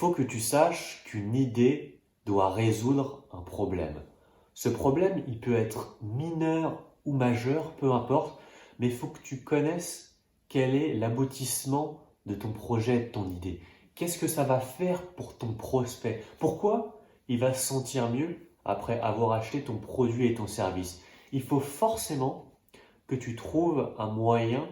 faut que tu saches qu'une idée doit résoudre un problème. Ce problème, il peut être mineur ou majeur, peu importe, mais il faut que tu connaisses quel est l'aboutissement de ton projet, de ton idée. Qu'est-ce que ça va faire pour ton prospect? Pourquoi il va se sentir mieux après avoir acheté ton produit et ton service? Il faut forcément que tu trouves un moyen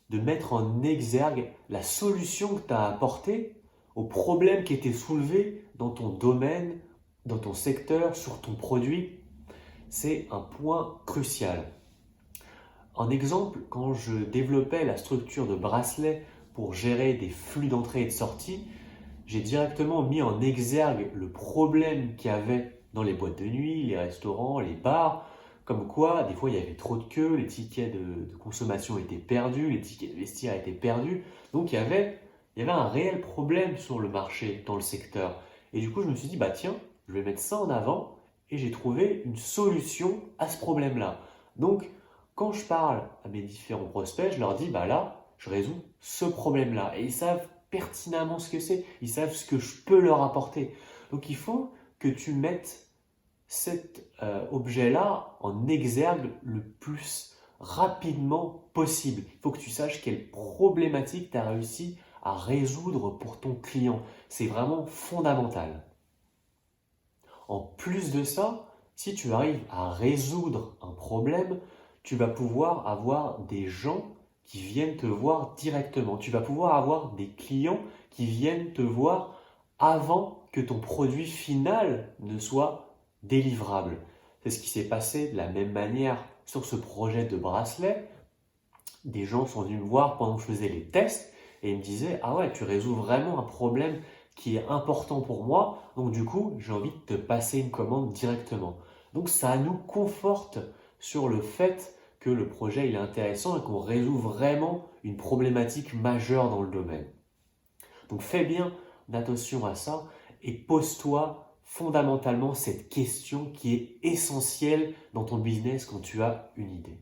de mettre en exergue la solution que tu as apportée au problème qui était soulevé dans ton domaine, dans ton secteur, sur ton produit. C'est un point crucial. En exemple, quand je développais la structure de bracelet pour gérer des flux d'entrée et de sortie, j'ai directement mis en exergue le problème qu'il y avait dans les boîtes de nuit, les restaurants, les bars, comme quoi des fois il y avait trop de queues, les tickets de consommation étaient perdus, les tickets de vestiaire étaient perdus. Donc il y avait un réel problème sur le marché, dans le secteur. Et du coup je me suis dit, bah tiens, je vais mettre ça en avant et j'ai trouvé une solution à ce problème-là. Donc quand je parle à mes différents prospects, je leur dis, bah là, je résous ce problème-là. Et ils savent pertinemment ce que c'est, ils savent ce que je peux leur apporter. Donc il faut que tu mettes cet objet-là en exergue le plus rapidement possible. Il faut que tu saches quelle problématique tu as réussi à résoudre pour ton client. C'est vraiment fondamental. En plus de ça, si tu arrives à résoudre un problème, tu vas pouvoir avoir des gens qui viennent te voir directement. Tu vas pouvoir avoir des clients qui viennent te voir avant que ton produit final ne soit délivrable. C'est ce qui s'est passé de la même manière sur ce projet de bracelet. Des gens sont venus me voir pendant que je faisais les tests et ils me disaient, ah ouais, tu résous vraiment un problème qui est important pour moi, donc du coup, j'ai envie de te passer une commande directement. Donc ça nous conforte sur le fait que le projet il est intéressant et qu'on résout vraiment une problématique majeure dans le domaine. Donc fais bien attention à ça et pose-toi fondamentalement cette question qui est essentielle dans ton business quand tu as une idée.